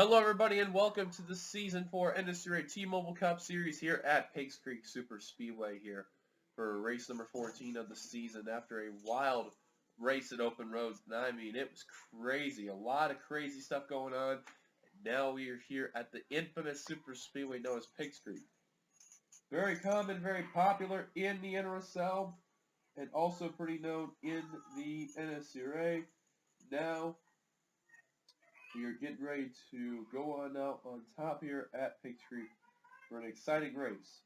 Hello everybody and welcome to the Season 4 NNSCRA T-Mobile Cup Series here at Piggzcreek Super Speedway here for race number 14 of the season after a wild race at open roads. And I mean, it was crazy. A lot of crazy stuff going on. And now we are here at the infamous Super Speedway known as Piggzcreek. Very common, very popular in the NRSL and also pretty known in the NNSCRA. Now we are getting ready to go on out on top here at Piggzcreek for an exciting race.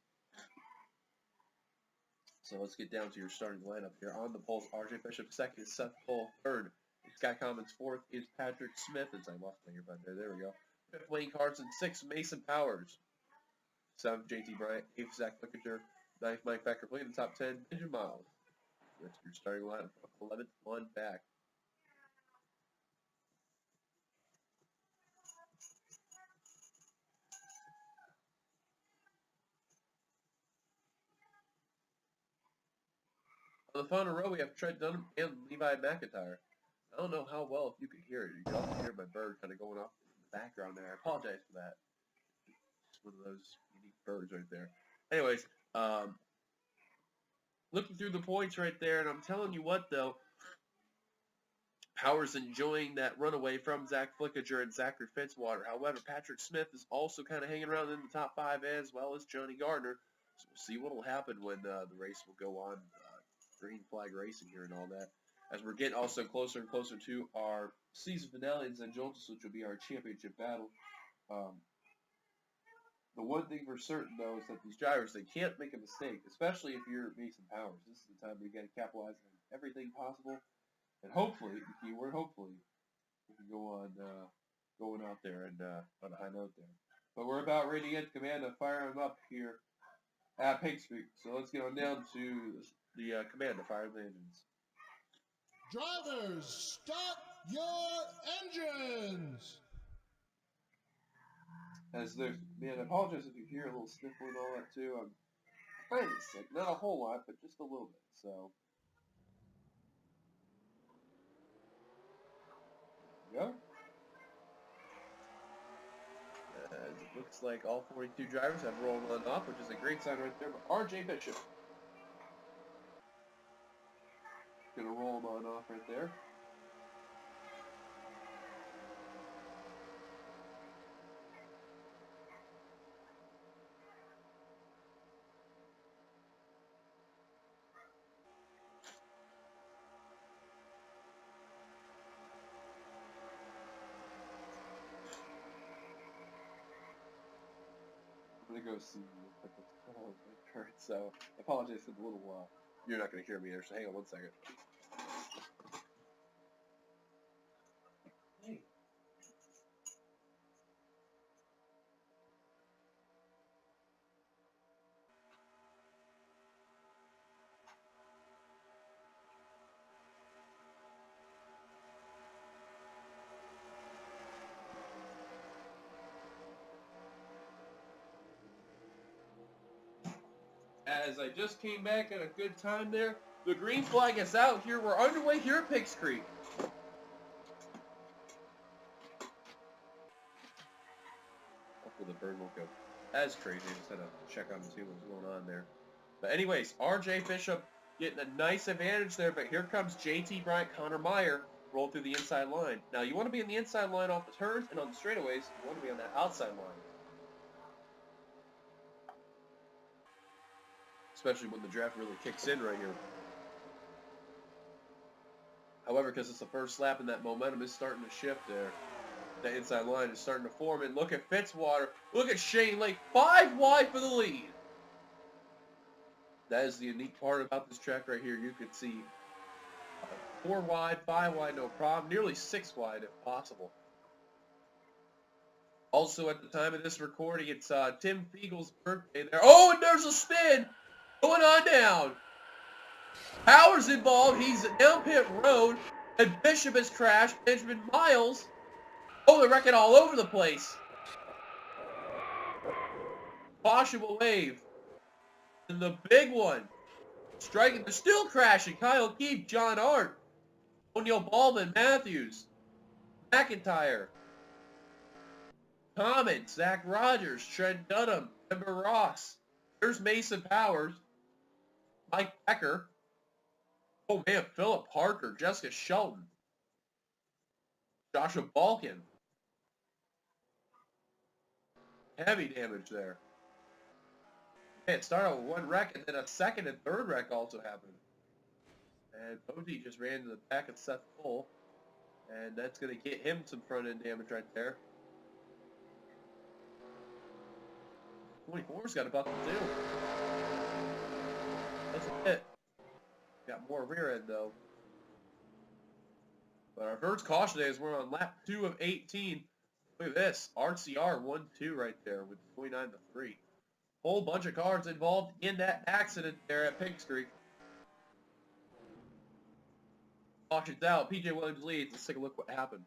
So let's get down to your starting lineup here. On the poles, RJ Bishop second, Seth Cole third, Sky Commons fourth is Patrick Smith, as I lost my earbud there. There we go. Fifth, Wayne Carson. Sixth, Mason Powers. Seventh, JT Bryant. Eighth, Zach Lickinger. Ninth, Mike Becker. Playing the top 10, Benjamin Miles. That's your starting lineup. 11th on back. On the final row, we have Trent Dunham and Levi McIntyre. I don't know how well if you could hear it. You can also hear my bird kind of going off in the background there. I apologize for that. It's one of those unique birds right there. Anyways, looking through the points right there, and I'm telling you what, though, Powers enjoying that runaway from Zach Flickinger and Zachary Fitzwater. However, Patrick Smith is also kind of hanging around in the top 5 as well as Johnny Gardner. So we'll see what will happen when the race will go on. Green flag racing here and all that. As we're getting also closer and closer to our season finale in St. Joseph, which will be our championship battle. The one thing for certain, though, is that these drivers, they can't make a mistake, especially if you're Mason Powers. This is the time we got to capitalize on everything possible. And hopefully, the key word, hopefully, we can go on going out there and on a high note there. But we're about ready to get command to fire them up here at Piggzcreek. So let's get on down to the command to fire the engines. Drivers, start your engines! As there's, man, I apologize if you hear a little sniffle and all that too. I'm kind of sick. Not a whole lot, but just a little bit. So, there we go. It looks like all 42 drivers have rolled on off, which is a great sign right there. But RJ Bishop gonna roll them on off right there. I'm gonna go see what the hell is occurred. So I apologize for the little. You're not gonna hear me there. So hang on 1 second. Hey. As I just came back at a good time there, the green flag is out here. We're underway here at Piggzcreek. Hopefully the bird won't go as crazy. I just had to check on and see what's going on there. But anyways, RJ Bishop getting a nice advantage there, but here comes JT Bryant, Connor Meyer rolling through the inside line. Now you want to be in the inside line off the turns and on the straightaways. You want to be on that outside line. Especially when the draft really kicks in right here. However, because it's the first lap and that momentum is starting to shift there, that inside line is starting to form. And look at Fitzwater. Look at Shane Lake. 5 wide for the lead. That is the unique part about this track right here. You can see 4 wide, 5 wide, no problem. Nearly 6 wide if possible. Also at the time of this recording, it's Tim Fiegel's birthday there. Oh, and there's a spin. Going on down. Powers involved. He's down pit road. And Bishop has crashed. Benjamin Miles. Oh, they're wrecking all over the place. Possible wave. And the big one. Striking. They're still crashing. Kyle Keefe, John Art. O'Neal Baldwin, Matthews. McIntyre. Comment, Zach Rogers, Trent Dunham, Ember Ross. There's Mason Powers, Mike Becker. Oh man, Philip Parker, Jessica Shelton, Joshua Balkin. Heavy damage there. Man, it started out with one wreck, and then a second and third wreck also happened. And Bodie just ran to the back of Seth Cole, and that's going to get him some front-end damage right there. 24's got a buckle too. That's a hit. Got more rear end though. But our first caution today is we're on lap 2 of 18. Look at this. RCR 1-2 right there with 29-3. Whole bunch of cars involved in that accident there at Piggzcreek. Caution's out. PJ Williams leads. Let's take a look what happened.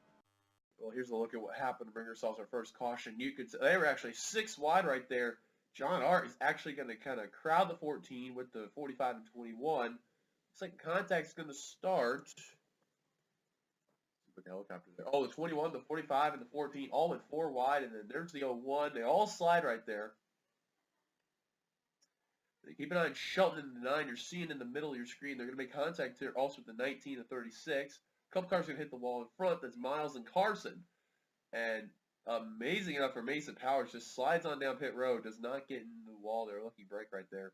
Well, here's a look at what happened to bring ourselves our first caution. You could they were actually 6 wide right there. John Art is actually going to kind of crowd the 14 with the 45 and 21. Looks like contact's going to start. Look at the helicopter there. Oh, the 21, the 45, and the 14 all went 4 wide, and then there's the 01. They all slide right there. Keep an eye on Shelton in the 9. You're seeing in the middle of your screen. They're going to make contact here also with the 19 and 36. A couple cars are going to hit the wall in front. That's Miles and Carson. And amazing enough for Mason Powers, just slides on down pit road. Does not get in the wall there. Lucky break right there.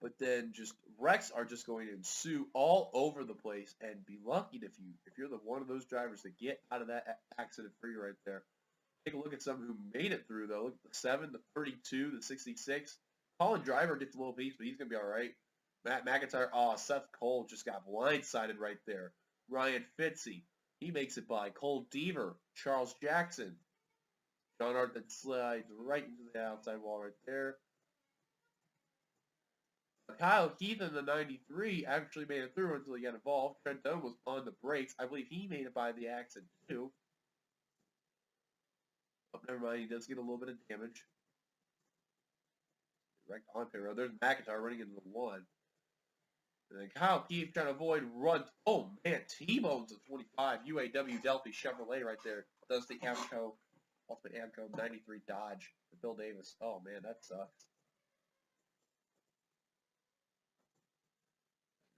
But then just wrecks are just going to ensue all over the place. And be lucky if you're the one of those drivers to get out of that accident free right there. Take a look at some who made it through though. Look at the 7, the 32, the 66. Colin Driver gets a little piece, but he's going to be all right. Matt McIntyre, Seth Cole just got blindsided right there. Ryan Fitzy, he makes it by. Cole Deaver, Charles Jackson. John Hart that slides right into the outside wall right there. Kyle Keith in the 93 actually made it through until he got involved. Trent Dunn was on the brakes. I believe he made it by the accident too. Oh, never mind, he does get a little bit of damage. Right on pit road. There's McIntyre running into the 1. And then Kyle Keith trying to avoid runs. Oh man, T-Bones at 25. UAW Delphi Chevrolet right there. Does the Amco, Ultimate Amco 93 Dodge for Bill Davis. Oh man, that sucks.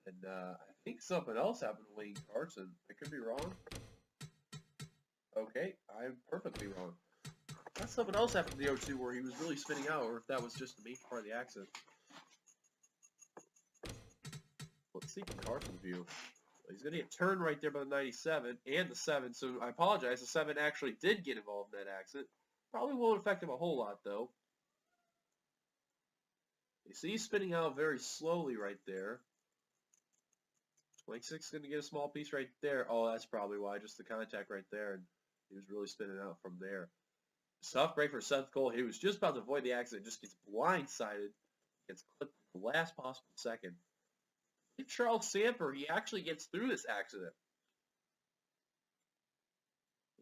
And I think something else happened to Wayne Carson. I could be wrong. Okay, I'm perfectly wrong. That's something else happened to the 02 where he was really spinning out, or if that was just the main part of the accident. Let's see Carson's view. He's going to get turned right there by the 97 and the 7, so I apologize. The 7 actually did get involved in that accident. Probably won't affect him a whole lot, though. You see he's spinning out very slowly right there. 26 is going to get a small piece right there. Oh, that's probably why. Just the contact right there, and he was really spinning out from there. Soft break for Seth Cole. He was just about to avoid the accident. Just gets blindsided. Gets clipped at the last possible second. I think Charles Samper, he actually gets through this accident.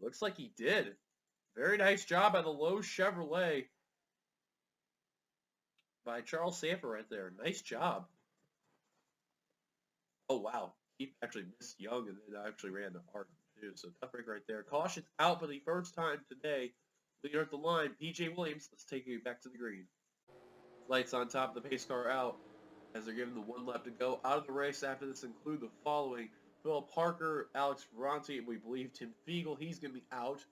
Looks like he did. Very nice job by the Lowe's Chevrolet. By Charles Samper right there. Nice job. Oh, wow. He actually missed Young and then actually ran the hard too. So tough break right there. Caution's out for the first time today. Leader at the line, PJ Williams. Let's take you back to the green. Lights on top of the pace car out as they're given the 1 lap to go. Out of the race after this include the following. Phil Parker, Alex Ferranti, and we believe Tim Fiegel. He's going to be out.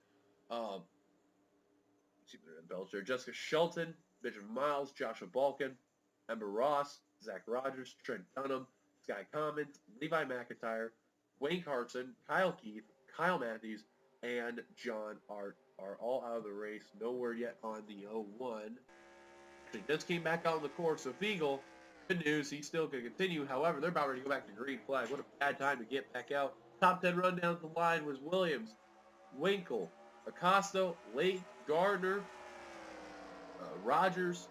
See if they're in Belcher. Jessica Shelton, Benjamin Miles, Joshua Balkin, Ember Ross, Zach Rogers, Trent Dunham, Sky Commons, Levi McIntyre, Wayne Carson, Kyle Keith, Kyle Matthews, and John Art are all out of the race. No word yet on the 01. He just came back out on the course, so Fiegel, good news, he's still going to continue. However, they're about ready to go back to green flag. What a bad time to get back out. Top 10 run down the line was Williams, Winkle, Acosta, Lake, Gardner, Rogers,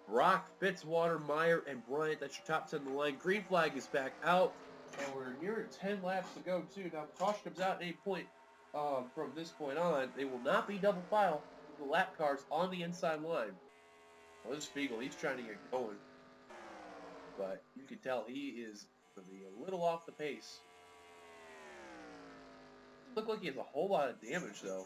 Brock, Fitzwater, Meyer, and Bryant. That's your top 10 in the line. Green flag is back out, and we're near 10 laps to go, too. Now, if caution comes out at any point from this point on, they will not be double file with the lap cars on the inside line. Well, this Fiegel, he's trying to get going, but you can tell he is going to be a little off the pace. look like he has a whole lot of damage, though.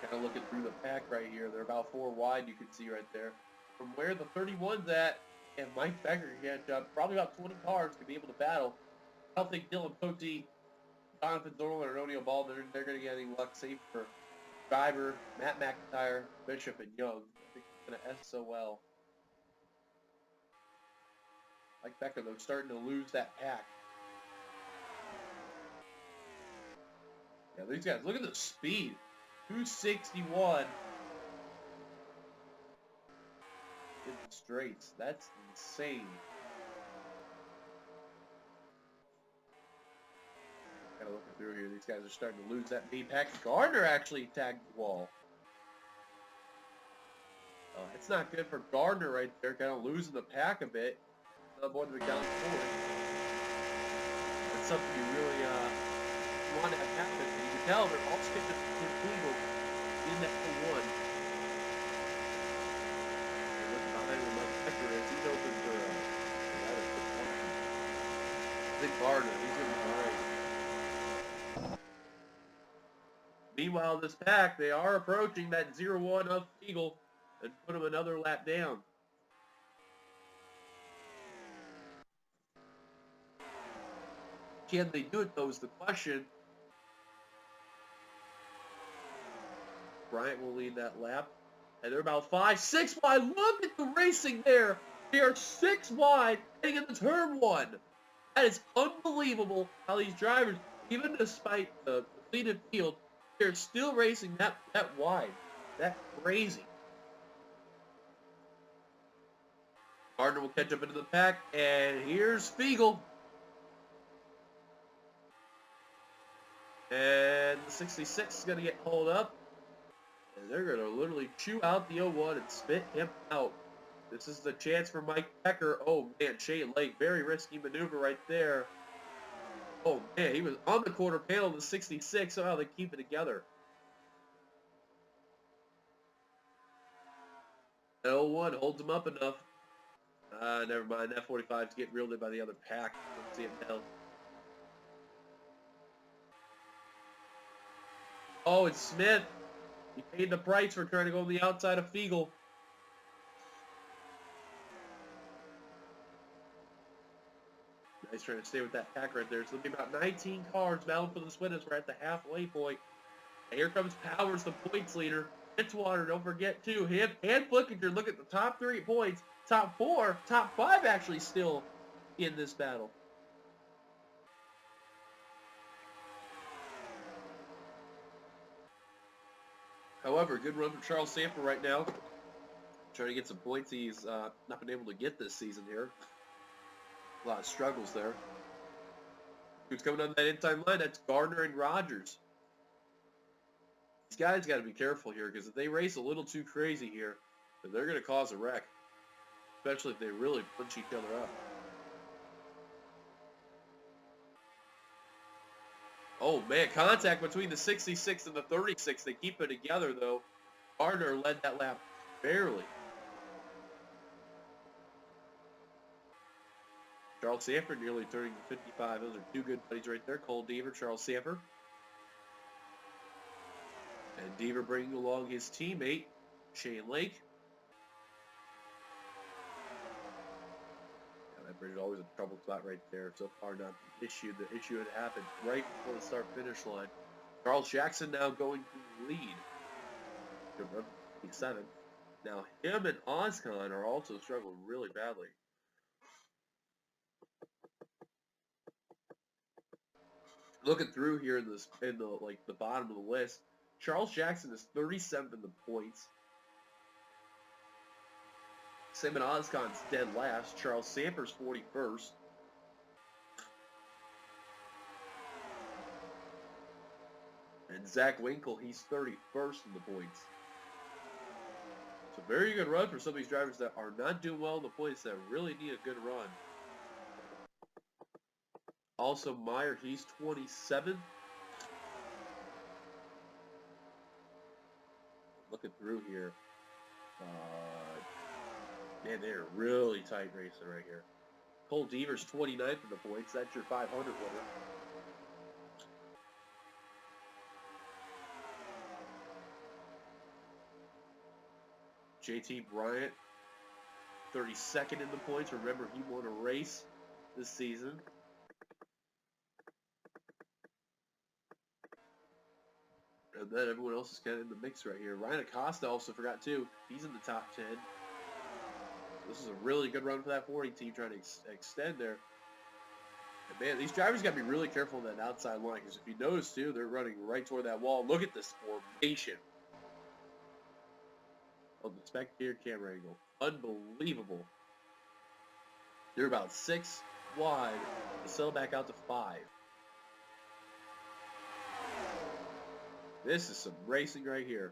Kind of looking through the pack right here. They're about 4 wide, you can see right there. From where the 31's at, and Mike Becker can catch up. Probably about 20 cars to be able to battle. I don't think Dylan Pote, Jonathan Dorland, or O'Neal Ball, they're going to get any luck, save for Driver, Matt McIntyre, Bishop, and Young. I think it's going to SOL. Mike Becker, though, starting to lose that pack. Yeah, these guys, look at the speed. 261 in the straights. That's insane. Kind of looking through here. These guys are starting to lose that B pack. Gardner actually tagged the wall. It's not good for Gardner right there. Kind of losing the pack a bit. Another boy to be down forward. That's something you really want to have happen. You can tell they're all skipping to Eagle in that one. Looking behind where Mike Becker is. He's open for another good function. I think Gardner, he's going to be all right. Meanwhile, this pack, they are approaching that 0-1 of Eagle and put him another lap down. Can they do it, though, is the question. Bryant will lead that lap. And they're about 5, 6 wide. Look at the racing there. They are 6 wide heading into turn 1. That is unbelievable how these drivers, even despite the depleted field, they're still racing that wide. That's crazy. Gardner will catch up into the pack, and here's Spiegel. And the 66 is going to get pulled up. And they're going to literally chew out the 01 and spit him out. This is the chance for Mike Becker. Oh, man, Shane Lake, very risky maneuver right there. Oh, man, he was on the quarter panel of the 66. Somehow they keep it together. That 01 holds him up enough. Never mind. That 45 is getting reeled in by the other pack. Don't see it now. Oh, it's Smith. He paid the price for trying to go on the outside of Fiegel. Nice trying to stay with that pack right there. So there'll be about 19 cars battling for this win as we're at the halfway point. And here comes Powers, the points leader. Fitzwater, don't forget, too. Him and Flickinger. Look at the top 3 points. Top 4, top 5 actually still in this battle. However, good run for Charles Samper right now. Trying to get some points he's not been able to get this season here. A lot of struggles there. Who's coming on that in-time line? That's Gardner and Rogers. These guys got to be careful here because if they race a little too crazy here, then they're going to cause a wreck. Especially if they really punch each other up. Oh, man, contact between the 66 and the 36. They keep it together, though. Gardner led that lap barely. Charles Sanford nearly turning 55. Those are 2 good buddies right there. Cole Deaver, Charles Sanford. And Deaver bringing along his teammate, Shane Lake. Yeah, that bridge is always a trouble spot right there. So far not the issue. The issue had happened right before the start-finish line. Charles Jackson now going to lead. Good run, 57. Now him and Oscon are also struggling really badly. Looking through here in the bottom of the list, Charles Jackson is 37th in the points. Simon Oscon's dead last. Charles Samper's 41st. And Zach Winkle, he's 31st in the points. It's a very good run for some of these drivers that are not doing well in the points that really need a good run. Also, Meyer, he's 27th. Looking through here. Man, they're really tight racing right here. Cole Deaver's 29th in the points. That's your 500 winner. JT Bryant, 32nd in the points. Remember, he won a race this season. And then everyone else is kind of in the mix right here. Ryan Acosta also forgot too. He's in the top 10. This is a really good run for that 40 team trying to extend there. And man, these drivers got to be really careful on that outside line because if you notice too, they're running right toward that wall. Look at this formation of the spectator camera angle. Unbelievable. They're about 6 wide. They settle back out to 5. This is some racing right here.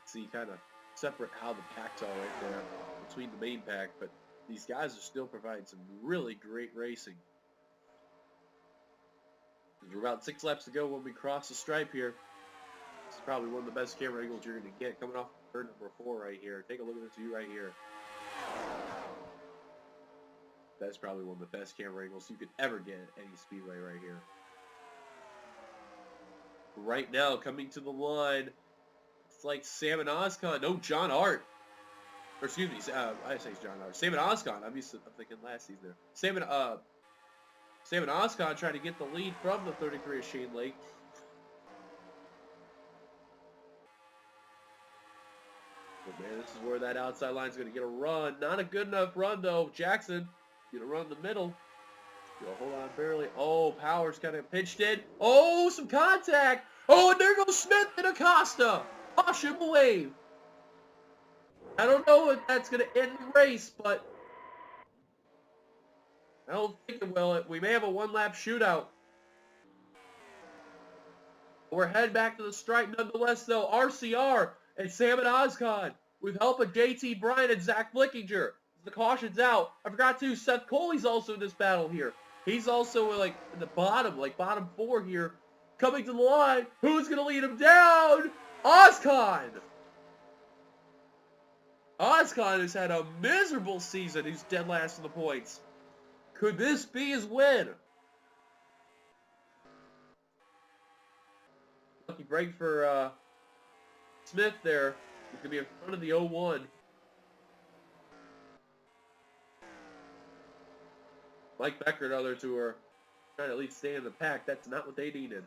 See kind of separate how the packs are right there between the main pack, but these guys are still providing some really great racing. There's about 6 laps to go when we cross the stripe here. This is probably one of the best camera angles you're going to get coming off turn number 4 right here. Take a look at this view right here. That's probably one of the best camera angles you could ever get at any speedway right here. Right now, coming to the line, it's like Sam and Oscon. No, John Hart. Or excuse me, I say it's John Hart. Sam and Oscon. I'm thinking last season there. Sam and Oscon trying to get the lead from the 33 of Shane Lake. But man, this is where that outside line is going to get a run. Not a good enough run though. Jackson going to run in the middle. Gonna hold on barely. Oh, Powers kind of pitched in. Oh, some contact. Oh, and there goes Smith and Acosta. Caution wave. I don't know if that's going to end the race, but I don't think it will. We may have a one-lap shootout. We're heading back to the stripe nonetheless, though. RCR and Sam and Oscon with help of JT Bryant and Zach Flickinger. The caution's out. I forgot to. Seth Coley's also in this battle here. He's also like in the bottom, like bottom 4 here. Coming to the line. Who's going to lead him down? Oscon. Oscon has had a miserable season. He's dead last in the points. Could this be his win? Lucky break for Smith there. He's going to be in front of the 0-1. Mike Becker and others who are trying to at least stay in the pack. That's not what they needed.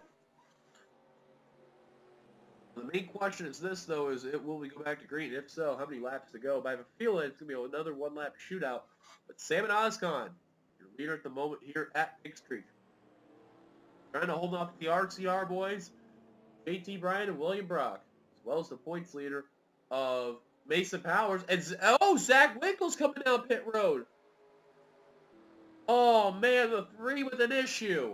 The main question is this, though, is will we go back to green? If so, how many laps to go? But I have a feeling it's going to be another one-lap shootout. But Sam and Oscon, your leader at the moment here at Piggzcreek. Trying to hold off the RCR boys, JT Bryant and William Brock, as well as the points leader of Mason Powers. And, oh, Zach Winkle's coming down pit road. Oh, man, the 3 with an issue.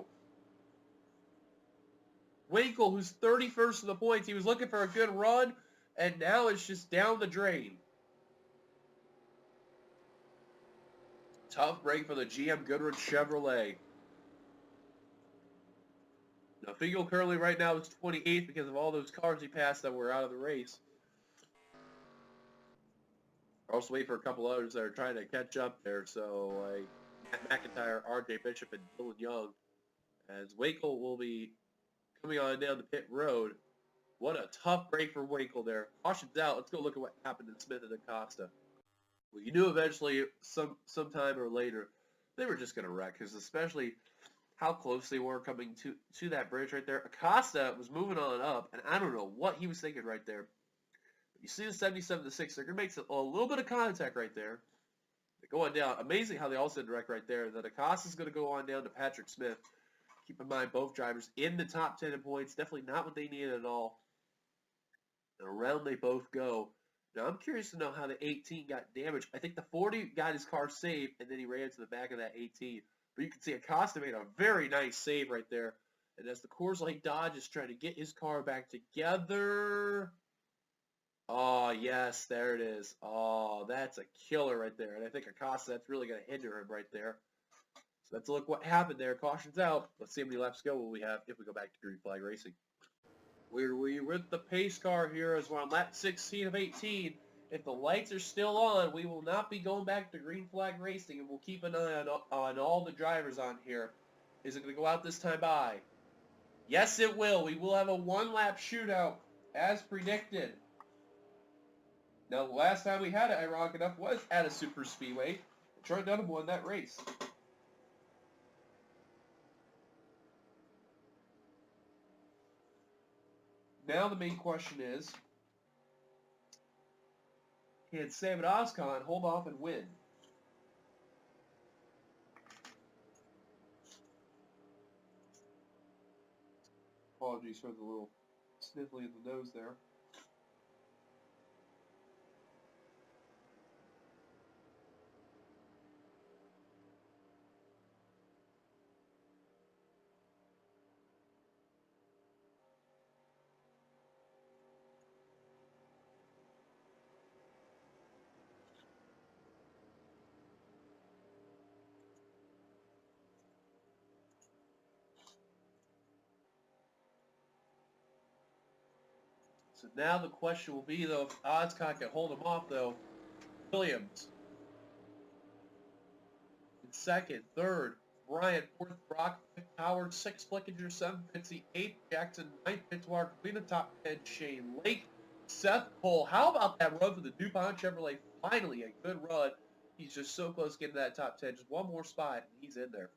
Winkle, who's 31st in the points, he was looking for a good run, and now it's just down the drain. Tough break for the GM Goodrich Chevrolet. Now, Fiegel currently right now is 28th because of all those cars he passed that were out of the race. We're also waiting for a couple others that are trying to catch up there, so like Matt McIntyre, RJ Bishop, and Dylan Young, as Winkle will be coming on down the pit road. What a tough break for Winkle there. Caution's out. Let's go look at what happened to Smith and Acosta. Well, you knew eventually, sometime or later, they were just going to wreck, because especially how close they were coming to that bridge right there. Acosta was moving on up, and I don't know what he was thinking right there. But you see the 77-6. They're going to make a little bit of contact right there. They're going down. Amazing how they all said direct right there. That Acosta's going to go on down to Patrick Smith. Keep in mind, both drivers in the top 10 in points. Definitely not what they needed at all. And around they both go. Now, I'm curious to know how the 18 got damaged. I think the 40 got his car saved, and then he ran into the back of that 18. But you can see Acosta made a very nice save right there. And as the Coors Light Dodge is trying to get his car back together. Oh, yes, there it is. Oh, that's a killer right there. And I think Acosta, that's really going to hinder him right there. So let's look what happened there. Caution's out. Let's see how many laps go will we have if we go back to green flag racing. We're with the pace car here as we're on lap 16 of 18. If the lights are still on, we will not be going back to green flag racing, and we'll keep an eye on all the drivers on here. Is it going to go out this time by? Yes, it will. We will have a one-lap shootout, as predicted. Now, the last time we had it, ironic enough, was at a super speedway. Troy Dunham won that race. Now the main question is, can Sam and Oscon hold off and win? Apologies for the little sniffly in the nose there. So now the question will be, though, if Oscon can hold him off, though. Williams in second, third, Bryant, fourth, Brock, fifth, Howard, sixth, Flickinger, seventh, Fitzy, eighth, Jackson, ninth, Fitzwater, between the top 10, Shane Lake, Seth Cole. How about that run for the DuPont Chevrolet? Finally, a good run. He's just so close to getting to that top 10. Just one more spot, and he's in there.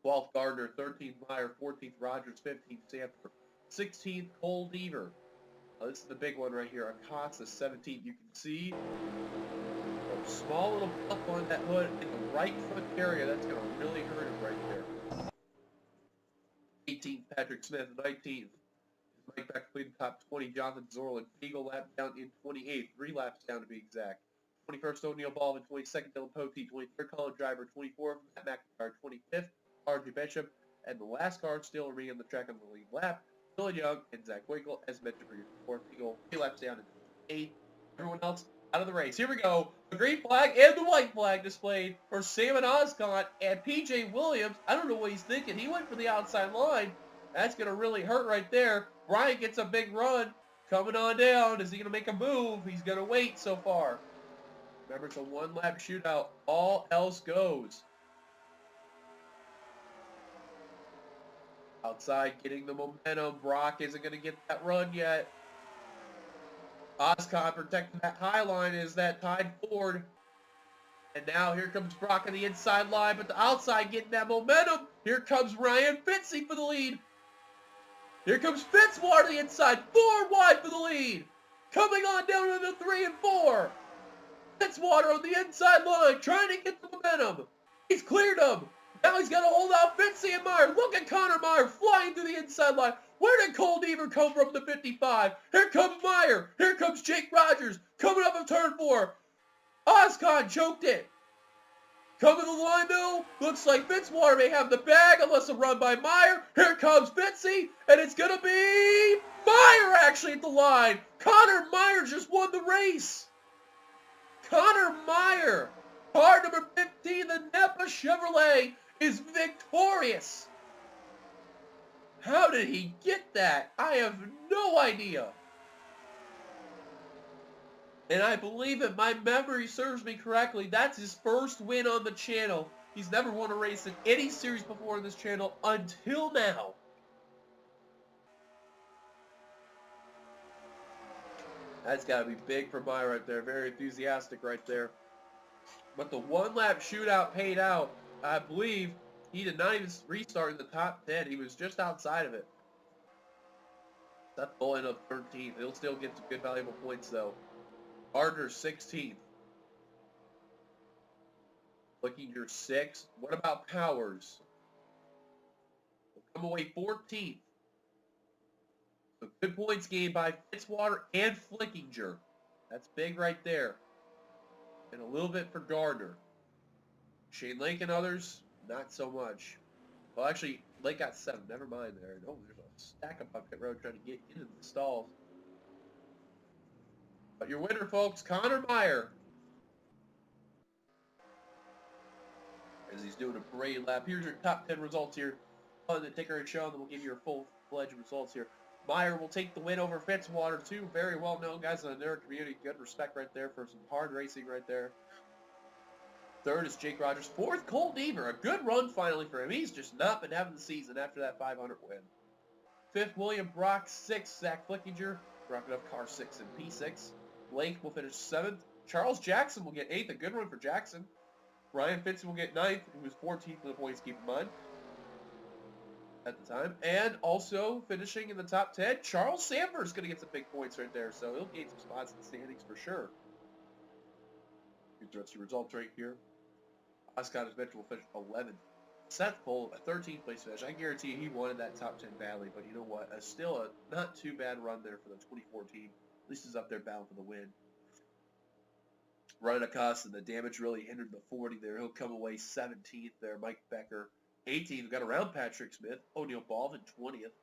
12th, Gardner, 13th, Meyer, 14th, Rogers, 15th, Sanford, 16th, Cole Deaver. This is the big one right here. Acosta, 17th. You can see a small little buff on that hood in the right foot area. That's going to really hurt him right there. 18th, Patrick Smith. 19th, Mike back completed top 20. Jonathan Zorlin. Beagle lap down in 28th. 3 laps down to be exact. 21st, O'Neal Baldwin. 22nd, Dylan Pote. 23rd, Colin Driver. 24th, Matt McIntyre. 25th, RJ Bishop. And the last car still remaining on the track on the lead lap. Dylan Young and Zach Winkle, as mentioned for your fourth Eagle. 3 laps down in 8th. Everyone else out of the race. Here we go. The green flag and the white flag displayed for Sam and Oscon and PJ Williams. I don't know what he's thinking. He went for the outside line. That's going to really hurt right there. Bryant gets a big run. Coming on down. Is he going to make a move? He's going to wait so far. Remember, it's a one-lap shootout. All else goes. Outside, getting the momentum. Brock isn't going to get that run yet. Oscon protecting that high line is that tied Ford. And now here comes Brock on the inside line, but the outside getting that momentum. Here comes Ryan Fitzy for the lead. Here comes Fitzwater to the inside. 4 wide for the lead. Coming on down to the 3 and 4. Fitzwater on the inside line, trying to get the momentum. He's cleared him. Now he's got to hold out Fitzy and Meyer. Look at Connor Meyer flying through the inside line. Where did Cole Deaver come from, the 55? Here comes Meyer. Here comes Jake Rogers coming up in turn 4. Oscon choked it. Coming to the line, though. Looks like Fitzwater may have the bag unless a run by Meyer. Here comes Fitzy, and it's going to be Meyer actually at the line. Connor Meyer just won the race. Connor Meyer, car number 15, the Napa Chevrolet, is victorious. How did he get that? I have no idea. And I believe, if my memory serves me correctly, that's his first win on the channel. He's never won a race in any series before in this channel until now. That's got to be big for Meyer right there. Very enthusiastic right there. But the one-lap shootout paid out. I believe he did not even restart in the top 10. He was just outside of it. That's going up 13th. He'll still get some good valuable points, though. Gardner 16th. Flickinger 6th. What about Powers? He'll come away 14th. So good points gained by Fitzwater and Flickinger. That's big right there. And a little bit for Gardner. Shane Lake and others, not so much. Well, actually, Lake got 7. Never mind there. Oh, there's a stack up on pit road trying to get into the stalls. But your winner, folks, Connor Meyer. As he's doing a parade lap. Here's your top 10 results here on the ticker and show, and then we'll give you your full-fledged results here. Meyer will take the win over Fitzwater, two very well-known guys in the nerd community. Good respect right there for some hard racing right there. Third is Jake Rogers. Fourth, Cole Deaver. A good run finally for him. He's just not been having the season after that 500 win. Fifth, William Brock. Sixth, Zach Flickinger. Rocking up car 6 and P6. Blake will finish 7th. Charles Jackson will get 8th. A good run for Jackson. Ryan Fitz will get 9th. He was 14th in the points, keep in mind, at the time. And also finishing in the top 10, Charles Sanders going to get some big points right there. So he'll gain some spots in the standings for sure. Here's the rest of the results right here. Oscar Mitchell will finish 11th. Seth Cole, a 13th place finish. I guarantee you he wanted that top 10 badly, but you know what? Still a not too bad run there for the 2014. At least he's up there bound for the win. Ryan Acosta, and the damage really hindered the 40 there. He'll come away 17th there. Mike Becker, 18th. Got around Patrick Smith. O'Neal Baldwin, 20th.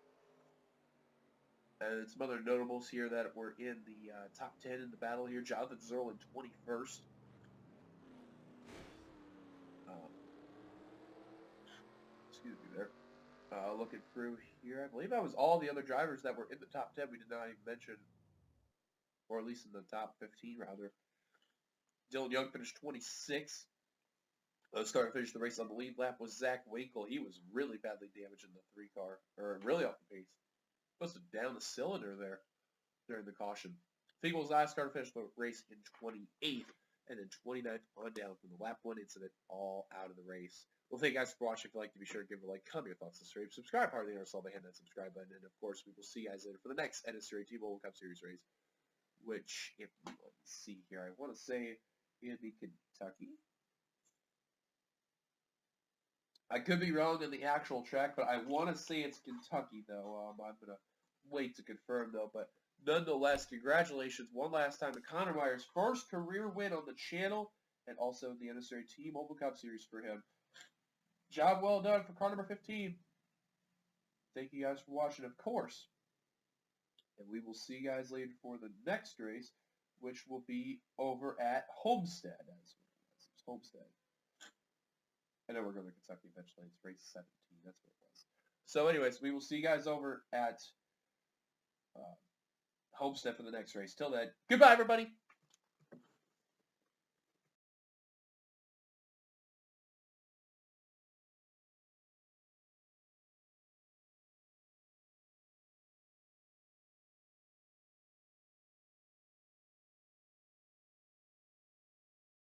And some other notables here that were in the top 10 in the battle here. Jonathan Zerlin, 21st. Excuse me there. Looking through here, I believe that was all the other drivers that were in the top 10 we did not even mention, or at least in the top 15 rather. Dylan Young finished 26th. Starting to finish the race on the lead lap was Zach Winkle. He was really badly damaged in the 3 car, or really off the pace. Supposed to down the cylinder there during the caution. Fiegel's last car to finish the race in 28th, and then 29th on down from the lap 1 incident, all out of the race. Well, thank you guys for watching. If you like to be sure to give a like, comment your thoughts on the stream, subscribe, part of the NRSL by hitting that subscribe button, and of course, we will see you guys later for the next NNSCRA T-Mobile Cup Series race, which, if you want to see here, I want to say it'd be Kentucky. I could be wrong on the actual track, but I want to say it's Kentucky, though. I'm going to wait to confirm, though. But nonetheless, congratulations one last time to Connor Meyer's first career win on the channel, and also the NNSCRA T-Mobile Cup Series for him. Job well done for car number 15. Thank you guys for watching, of course. And we will see you guys later for the next race, which will be over at Homestead. It's Homestead. I know we're going to Kentucky eventually. It's race 17. That's what it was. So anyways, we will see you guys over at Homestead for the next race. Till then, goodbye, everybody.